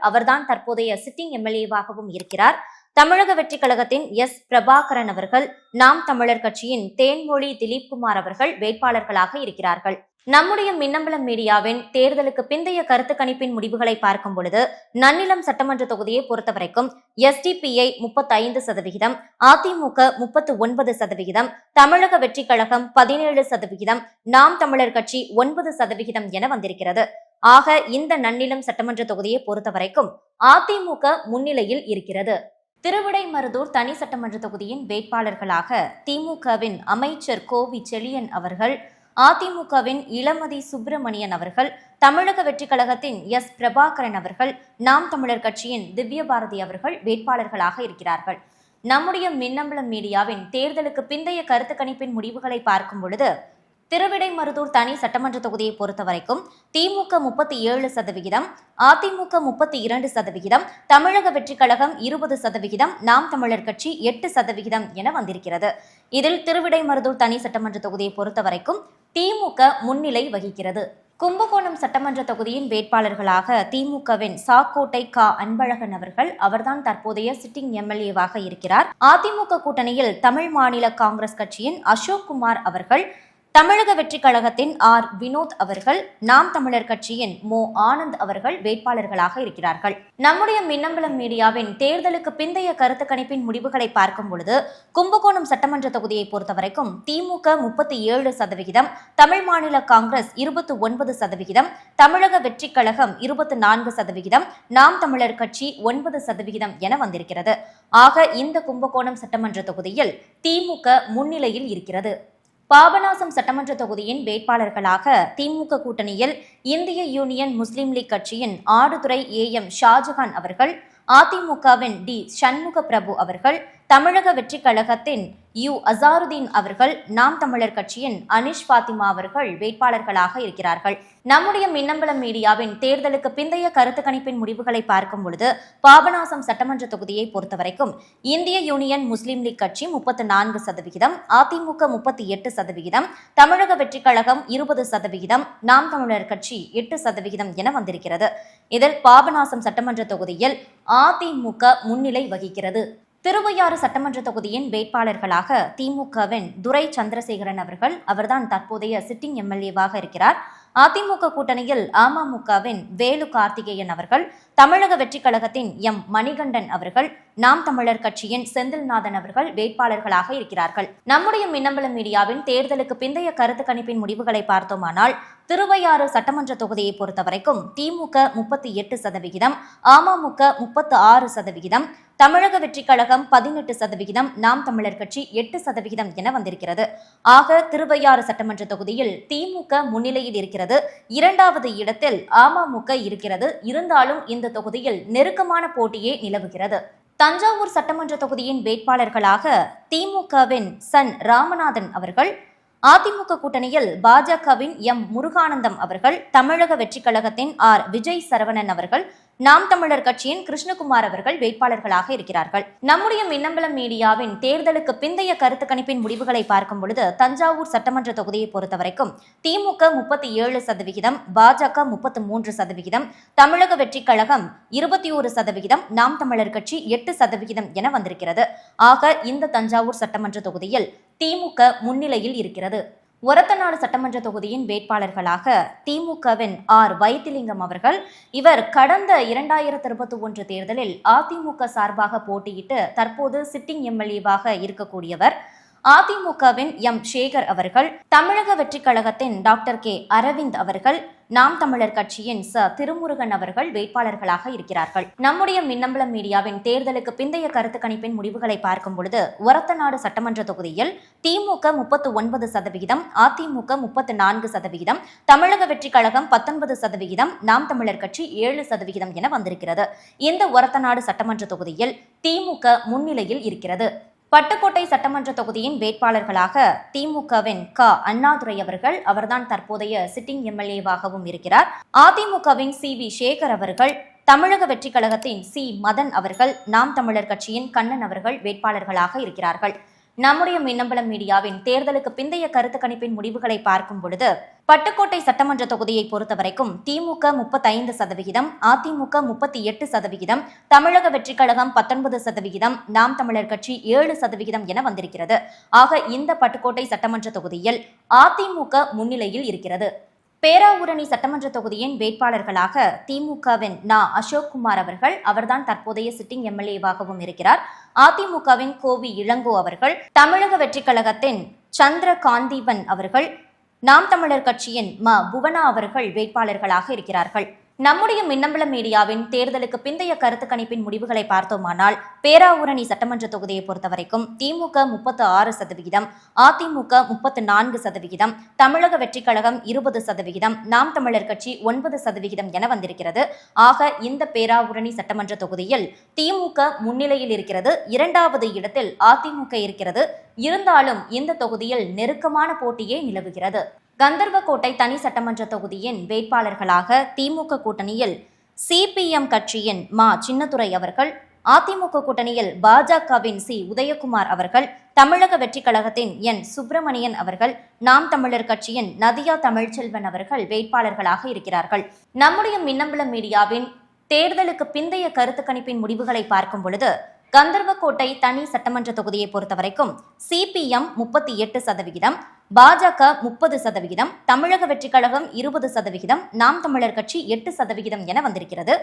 அவர்தான் தற்போதைய சிட்டிங் எம்எல்ஏவாகவும் இருக்கிறார். தமிழக வெற்றி கழகத்தின் பிரபாகரன் அவர்கள், நாம் தமிழர் கட்சியின் தேன்மொழி திலீப்குமார் அவர்கள் வேட்பாளர்களாக இருக்கிறார்கள். நம்முடைய மின்னம்பலம் மீடியாவின் தேர்தலுக்கு பிந்தைய கருத்து கணிப்பின் முடிவுகளை பார்க்கும் பொழுது நன்னிலம் சட்டமன்ற தொகுதியை பொறுத்தவரைக்கும் SDPI 35%, அதிமுக 39%, தமிழக வெற்றி கழகம் 17%, நாம் தமிழர் கட்சி 9% என வந்திருக்கிறது. ஆக இந்த நன்னிலம் சட்டமன்ற தொகுதியை பொறுத்தவரைக்கும் அதிமுக முன்னிலையில் இருக்கிறது. திருவிடைமருதூர் தனி சட்டமன்ற தொகுதியின் வேட்பாளர்களாக திமுகவின் அமைச்சர் கோவி செழியன் அவர்கள், அதிமுகவின் இளமதி சுப்பிரமணியன் அவர்கள், தமிழக வெற்றி கழகத்தின் பிரபாகரன் அவர்கள், நாம் தமிழர் கட்சியின் திவ்யபாரதி அவர்கள் வேட்பாளர்களாக இருக்கிறார்கள். நம்முடைய மின்னம்பலம் மீடியாவின் தேர்தலுக்கு பிந்தைய கருத்து கணிப்பின் முடிவுகளை பார்க்கும் பொழுது திருவிடைமருதூர் தனி சட்டமன்ற தொகுதியை பொறுத்தவரைக்கும் திமுக 37%, அதிமுக 32%, தமிழக வெற்றி கழகம் 20%, நாம் தமிழர் கட்சி 8% என வந்திருக்கிறது. இதில் திருவிடைமருதூர் தனி சட்டமன்ற தொகுதியை பொறுத்தவரைக்கும் திமுக முன்னிலை வகிக்கிறது. கும்பகோணம் சட்டமன்ற தொகுதியின் வேட்பாளர்களாக திமுகவின் சாக்கோட்டை அன்பழகன் அவர்தான் தற்போதைய சிட்டிங் எம்எல்ஏவாக இருக்கிறார். அதிமுக கூட்டணியில் தமிழ் மாநில காங்கிரஸ் கட்சியின் அசோக் குமார் அவர்கள், தமிழக வெற்றி கழகத்தின் வினோத் அவர்கள், நாம் தமிழர் கட்சியின் ஆனந்த் அவர்கள் வேட்பாளர்களாக இருக்கிறார்கள். நம்முடைய மின்னம்பலம் மீடியாவின் தேர்தலுக்கு பிந்தைய கருத்து கணிப்பின் முடிவுகளை பார்க்கும் பொழுது கும்பகோணம் சட்டமன்ற தொகுதியை பொறுத்தவரைக்கும் திமுக 37%, தமிழ் மாநில காங்கிரஸ் 29%, தமிழக வெற்றி கழகம் 24%, நாம் தமிழர் கட்சி 9% என வந்திருக்கிறது. ஆக இந்த கும்பகோணம் சட்டமன்ற தொகுதியில் திமுக முன்னிலையில் இருக்கிறது. பாபநாசம் சட்டமன்ற தொகுதியின் வேட்பாளர்களாக திமுக கூட்டணியில் இந்திய யூனியன் முஸ்லீம் லீக் கட்சியின் ஆடுதுறை AM ஷாஜகான் அவர்கள், அதிமுகவின் சண்முக பிரபு அவர்கள், தமிழக வெற்றி கழகத்தின் யு அசாருதீன் அவர்கள், நாம் தமிழர் கட்சியின் அனிஷ் பாத்திமா அவர்கள் வேட்பாளர்களாக இருக்கிறார்கள். நம்முடைய மின்னம்பலம் மீடியாவின் தேர்தலுக்கு பிந்தைய கருத்து கணிப்பின் முடிவுகளை பார்க்கும் பொழுது பாபநாசம் சட்டமன்ற தொகுதியை பொறுத்தவரைக்கும் இந்திய யூனியன் முஸ்லீம் லீக் கட்சி 34%, அதிமுக 38%, தமிழக வெற்றி கழகம் 20%, நாம் தமிழர் கட்சி 8% என வந்திருக்கிறது. இதில் பாபநாசம் சட்டமன்ற தொகுதியில் அதிமுக முன்னிலை வகிக்கிறது. திருவையாறு சட்டமன்ற தொகுதியின் வேட்பாளர்களாக திமுகவின் துரை சந்திரசேகரன் அவர்தான் தற்போதைய சிட்டிங் எம்எல்ஏவாக இருக்கிறார். அதிமுக கூட்டணியில் அமமுகவின் வேலு கார்த்திகேயன் அவர்கள், தமிழக வெற்றி கழகத்தின் எம் மணிகண்டன் அவர்கள், நாம் தமிழர் கட்சியின் செந்தில்நாதன் அவர்கள் வேட்பாளர்களாக இருக்கிறார்கள். நம்முடைய மின்னம்பலம் மீடியாவின் தேர்தலுக்கு பிந்தைய கருத்து கணிப்பின் முடிவுகளை பார்த்தோமானால் திருவையாறு சட்டமன்ற தொகுதியை பொறுத்தவரைக்கும் திமுக 38%, அமமுக 36%, தமிழக வெற்றி கழகம் 18%, நாம் தமிழர் கட்சி 8% என வந்திருக்கிறது. ஆக திருவையாறு சட்டமன்ற தொகுதியில் திமுக முன்னிலையில் இருக்கிறது. 2வது இடத்தில் அமமுக இருக்கிறது. இருந்தாலும் இந்த தொகுதியில் நெருக்கமான போட்டியே நிலவுகிறது. தஞ்சாவூர் சட்டமன்ற தொகுதியின் வேட்பாளர்களாக திமுகவின் சன் ராமநாதன் அவர்கள், அதிமுக கூட்டணியில் பாஜகவின் எம் முருகானந்தம் அவர்கள், தமிழக வெற்றி கழகத்தின் ஆர் விஜய் சரவணன் அவர்கள், நாம் தமிழர் கட்சியின் கிருஷ்ணகுமார் அவர்கள் வேட்பாளர்களாக இருக்கிறார்கள். நம்முடைய மின்னம்பலம் மீடியாவின் தேர்தலுக்கு பிந்தைய கருத்து கணிப்பின் முடிவுகளை பார்க்கும் பொழுது தஞ்சாவூர் சட்டமன்ற தொகுதியை பொறுத்தவரைக்கும் திமுக 37%, பாஜக 33%, தமிழக வெற்றி கழகம் 21%, நாம் தமிழர் கட்சி 8% என வந்திருக்கிறது. ஆக இந்த தஞ்சாவூர் சட்டமன்ற தொகுதியில் திமுக முன்னிலையில் இருக்கிறது. ஒரத்தநாடு சட்டமன்ற தொகுதியின் வேட்பாளர்களாக திமுகவின் ஆர் வைத்திலிங்கம் அவர்கள், இவர் கடந்த 2021 தேர்தலில் அதிமுக சார்பாக போட்டியிட்டு தற்போது சிட்டிங் எம்எல்ஏவாக இருக்கக்கூடியவர். அதிமுகவின் எம் சேகர் அவர்கள், தமிழக வெற்றி கழகத்தின் டாக்டர் கே அரவிந்த் அவர்கள், நாம் தமிழர் கட்சியின் ச திருமுருகன் அவர்கள் வேட்பாளர்களாக இருக்கிறார்கள். நம்முடைய மின்னம்பலம் மீடியாவின் தேர்தலுக்கு பிந்தைய கருத்து கணிப்பின் முடிவுகளை பார்க்கும் பொழுது ஒரத்தநாடு சட்டமன்ற தொகுதியில் திமுக 39%, அதிமுக 34%, தமிழக வெற்றி கழகம் 19%, நாம் தமிழர் கட்சி 7% என வந்திருக்கிறது. இந்த ஒரத்தநாடு சட்டமன்ற தொகுதியில் திமுக முன்னிலையில் இருக்கிறது. பட்டுக்கோட்டை சட்டமன்ற தொகுதியின் வேட்பாளர்களாக திமுகவின் க அண்ணாதுரை அவர்தான் தற்போதைய சிட்டிங் எம்எல்ஏவாகவும் இருக்கிறார். அதிமுகவின் சி.வி. சேகர் அவர்கள், தமிழக வெற்றி கழகத்தின் சி மதன் அவர்கள், நாம் தமிழர் கட்சியின் கண்ணன் அவர்கள் வேட்பாளர்களாக இருக்கிறார்கள். நம்முடைய மின்னம்பலம் மீடியாவின் தேர்தலுக்கு பிந்தைய கருத்து கணிப்பின் முடிவுகளை பார்க்கும் பொழுது பட்டுக்கோட்டை சட்டமன்ற தொகுதியை பொறுத்தவரைக்கும் திமுக 35%, அதிமுக 38%, தமிழக வெற்றி கழகம் 19%, நாம் தமிழர் கட்சி 7% என வந்திருக்கிறது. ஆக இந்த பட்டுக்கோட்டை சட்டமன்ற தொகுதியில் அதிமுக முன்னிலையில் இருக்கிறது. பேராவூரணி சட்டமன்ற தொகுதியின் வேட்பாளர்களாக திமுகவின் அசோக்குமார் அவர்தான் தற்போதைய சிட்டிங் எம்எல்ஏவாகவும் இருக்கிறார். அதிமுகவின் கோவி இளங்கோ அவர்கள், தமிழக வெற்றி கழகத்தின் சந்திர காந்தீபன் அவர்கள், நாம் தமிழர் கட்சியின் புவனா அவர்கள் வேட்பாளர்களாக இருக்கிறார்கள். நம்முடைய மின்னம்பலம் மீடியாவின் தேர்தலுக்கு பிந்தைய கருத்து கணிப்பின் முடிவுகளை பார்த்தோமானால் பேராவூரணி சட்டமன்ற தொகுதியை பொறுத்தவரைக்கும் திமுக 36%, அதிமுக 34%, தமிழக வெற்றி கழகம் 20%, நாம் தமிழர் கட்சி 9% என வந்திருக்கிறது. ஆக இந்த பேராவூரணி சட்டமன்ற தொகுதியில் திமுக முன்னிலையில் இருக்கிறது. 2வது இடத்தில் அதிமுக இருக்கிறது. இருந்தாலும் இந்த தொகுதியில் நெருக்கமான போட்டியே நிலவுகிறது. கந்தர்வக்கோட்டை தனி சட்டமன்ற தொகுதியின் வேட்பாளர்களாக திமுக கூட்டணியில் சிபிஎம் கட்சியின் சின்னத்துரை அவர்கள், அதிமுக கூட்டணியில் பாஜகவின் சி உதயகுமார் அவர்கள், தமிழக வெற்றி கழகத்தின் என் சுப்பிரமணியன் அவர்கள், நாம் தமிழர் கட்சியின் நதியா தமிழ்ச்செல்வன் அவர்கள் வேட்பாளர்களாக இருக்கிறார்கள். நம்முடைய மின்னம்பலம் மீடியாவின் தேர்தலுக்கு பிந்தைய கருத்து கணிப்பின் முடிவுகளை பார்க்கும் பொழுது கந்தர்வக்கோட்டை தனி சட்டமன்ற தொகுதியை பொறுத்தவரைக்கும் சிபிஎம் 38%, பாஜக 30%, தமிழக வெற்றி கழகம் 20%, நாம் தமிழர் கட்சி 8% என வந்திருக்கிறது.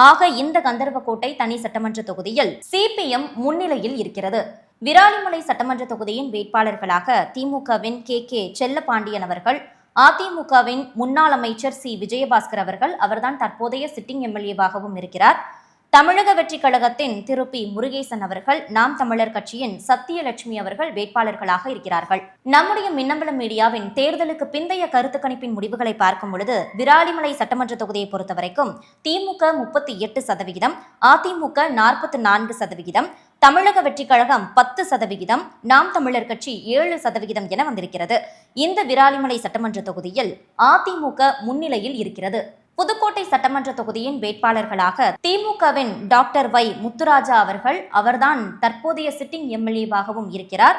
ஆக இந்த கந்தர்வக்கோட்டை தனி சட்டமன்ற தொகுதியில் சிபிஎம் முன்னிலையில் இருக்கிறது. விராலிமலை சட்டமன்ற தொகுதியின் வேட்பாளர்களாக திமுகவின் கே செல்லப்பாண்டியன் அவர்கள், அதிமுகவின் முன்னாள் அமைச்சர் சி விஜயபாஸ்கர் அவர்தான் தற்போதைய சிட்டிங் எம்எல்ஏவாகவும் இருக்கிறார். தமிழக வெற்றி கழகத்தின் திரு பி முருகேசன் அவர்கள், நாம் தமிழர் கட்சியின் சத்தியலட்சுமி அவர்கள் வேட்பாளர்களாக இருக்கிறார்கள். நம்முடைய மின்னம்பலம் மீடியாவின் தேர்தலுக்கு பிந்தைய கருத்து கணிப்பின் முடிவுகளை பார்க்கும் பொழுது விராலிமலை சட்டமன்ற தொகுதியை பொறுத்தவரைக்கும் திமுக 38%, அதிமுக 44%, தமிழக வெற்றி கழகம் 10%, நாம் தமிழர் கட்சி 7% என வந்திருக்கிறது. இந்த விராலிமலை சட்டமன்ற தொகுதியில் அதிமுக முன்னிலையில் இருக்கிறது. புதுக்கோட்டை சட்டமன்ற தொகுதியின் வேட்பாளர்களாக திமுகவின் டாக்டர் வை முத்துராஜா அவர்தான் தற்போதைய சிட்டிங் எம்எல்ஏவாகவும் இருக்கிறார்.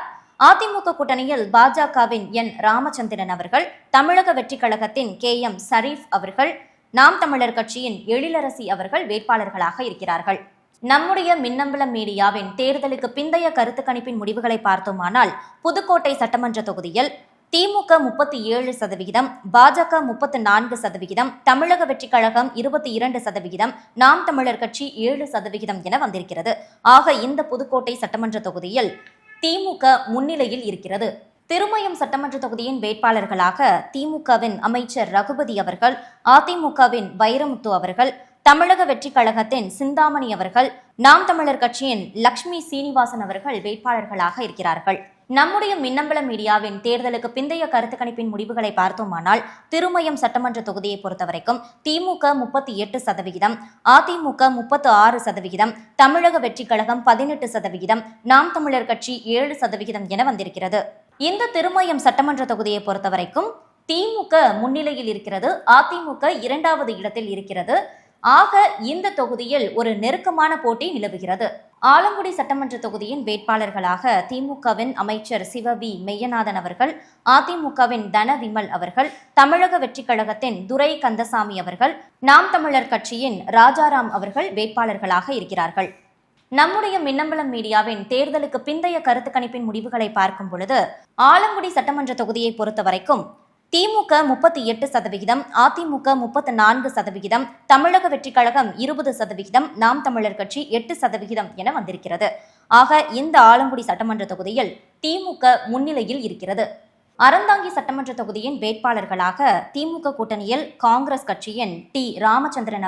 அதிமுக கூட்டணியில் பாஜகவின் என் ராமச்சந்திரன் அவர்கள், தமிழக வெற்றி கழகத்தின் KM ஷரீப் அவர்கள், நாம் தமிழர் கட்சியின் எழிலரசி அவர்கள் வேட்பாளர்களாக இருக்கிறார்கள். நம்முடைய மின்னம்பலம் மீடியாவின் தேர்தலுக்கு பிந்தைய கருத்து கணிப்பின் முடிவுகளை பார்த்தோமானால் புதுக்கோட்டை சட்டமன்ற தொகுதியில் திமுக 37%, பாஜக 34%, தமிழக வெற்றி கழகம் 22%, நாம் தமிழர் கட்சி 7% என வந்திருக்கிறது. ஆக இந்த புதுக்கோட்டை சட்டமன்ற தொகுதியில் திமுக முன்னிலையில் இருக்கிறது. திருமயம் சட்டமன்ற தொகுதியின் வேட்பாளர்களாக திமுகவின் அமைச்சர் ரகுபதி அவர்கள், அதிமுகவின் வைரமுத்து அவர்கள், தமிழக வெற்றி கழகத்தின் சிந்தாமணி அவர்கள், நாம் தமிழர் கட்சியின் லட்சுமி சீனிவாசன் அவர்கள் வேட்பாளர்களாக இருக்கிறார்கள். நம்முடைய மின்னம்பலம் மீடியாவின் தேர்தலுக்கு பிந்தைய கருத்து கணிப்பின் முடிவுகளை பார்த்தோமானால் திருமயம் சட்டமன்ற தொகுதியை பொறுத்தவரைக்கும் திமுக 38%, அதிமுக 36%, தமிழக வெற்றி கழகம் 18%, நாம் தமிழர் கட்சி 7% என வந்திருக்கிறது. இந்த திருமயம் சட்டமன்ற தொகுதியை பொறுத்தவரைக்கும் திமுக முன்னிலையில் இருக்கிறது, அதிமுக 2வது இடத்தில் இருக்கிறது. ஆக இந்த தொகுதியில் ஒரு நெருக்கமான போட்டி நிலவுகிறது. ஆலங்குடி சட்டமன்ற தொகுதியின் வேட்பாளர்களாக திமுகவின் அமைச்சர் சிவவி மெய்யநாதன் அவர்கள், அதிமுகவின் தனவிமல் அவர்கள், தமிழக வெற்றி கழகத்தின் துரை கந்தசாமி அவர்கள், நாம் தமிழர் கட்சியின் ராஜாராம் அவர்கள் வேட்பாளர்களாக இருக்கிறார்கள். நம்முடைய மின்னம்பலம் மீடியாவின் தேர்தலுக்கு பிந்தைய கருத்து கணிப்பின் முடிவுகளை பார்க்கும் பொழுது ஆலங்குடி சட்டமன்ற தொகுதியை பொறுத்தவரைக்கும் திமுக 38%, அதிமுக 34%, தமிழக வெற்றி கழகம் 20%, நாம் தமிழர் கட்சி 8% என வந்திருக்கிறது. ஆக இந்த ஆலங்குடி சட்டமன்ற தொகுதியில் திமுக முன்னிலையில் இருக்கிறது. அறந்தாங்கி சட்டமன்ற தொகுதியின் வேட்பாளர்களாக திமுக கூட்டணியில் காங்கிரஸ் கட்சியின் டி ராமச்சந்திரன்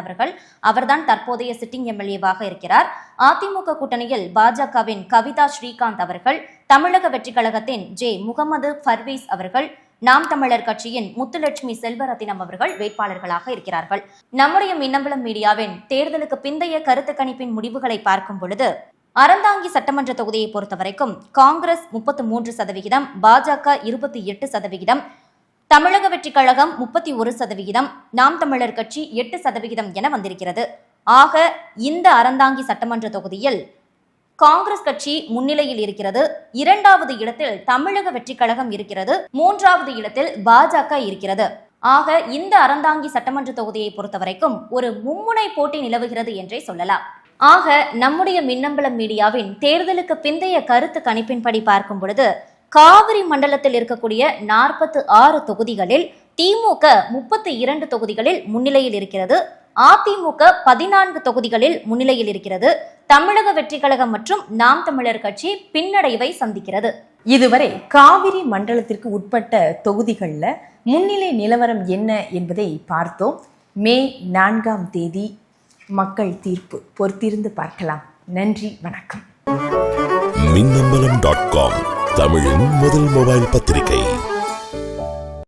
அவர்தான் தற்போதைய சிட்டிங் எம்எல்ஏவாக இருக்கிறார். அதிமுக கூட்டணியில் பாஜகவின் கவிதா ஸ்ரீகாந்த் அவர்கள், தமிழக வெற்றி கழகத்தின் ஜே முகமது பர்வீஸ் அவர்கள், நாம் தமிழர் கட்சியின் முத்துலட்சுமி செல்வரத்தினம் அவர்கள் வேட்பாளர்களாக இருக்கிறார்கள். நம்முடைய மின்னம்பலம் மீடியாவின் தேர்தலுக்கு பிந்தைய கருத்து கணிப்பின் முடிவுகளை பார்க்கும் பொழுது அறந்தாங்கி சட்டமன்ற தொகுதியை பொறுத்தவரைக்கும் காங்கிரஸ் 33%, பாஜக 28%, தமிழக வெற்றி கழகம் 31%, நாம் தமிழர் கட்சி 8% என வந்திருக்கிறது. ஆக இந்த அறந்தாங்கி சட்டமன்ற தொகுதியில் காங்கிரஸ் கட்சி முன்னிலையில் இருக்கிறது. 2வது இடத்தில் தமிழக வெற்றி கழகம் இருக்கிறது. 3வது இடத்தில் பாஜக இருக்கிறது. ஆக இந்த அறந்தாங்கி சட்டமன்ற தொகுதியை பொறுத்தவரைக்கும் ஒரு மும்முனை போட்டி நிலவுகிறது என்றே சொல்லலாம். ஆக நம்முடைய மின்னம்பலம் மீடியாவின் தேர்தலுக்கு பிந்தைய கருத்து கணிப்பின்படி பார்க்கும் பொழுது காவிரி மண்டலத்தில் இருக்கக்கூடிய 46 தொகுதிகளில் திமுக 32 தொகுதிகளில் முன்னிலையில் இருக்கிறது. அதிமுக 14 தொகுதிகளில் முன்னிலையில் இருக்கிறது. தமிழக வெற்றி கழகம் மற்றும் நாம் தமிழர் கட்சி பின்னடைவை சந்திக்கிறது. இதுவரை காவிரி மண்டலத்திற்கு உட்பட்ட தொகுதிகளில் முன்னிலை நிலவரம் என்ன என்பதை பார்த்தோம். மே 4ஆம் தேதி மக்கள் தீர்ப்பு, பொறுத்திருந்து பார்க்கலாம். நன்றி, வணக்கம். மின்னம்பலம்.com, தமிழின் முதல் மொபைல் பத்திரிகை.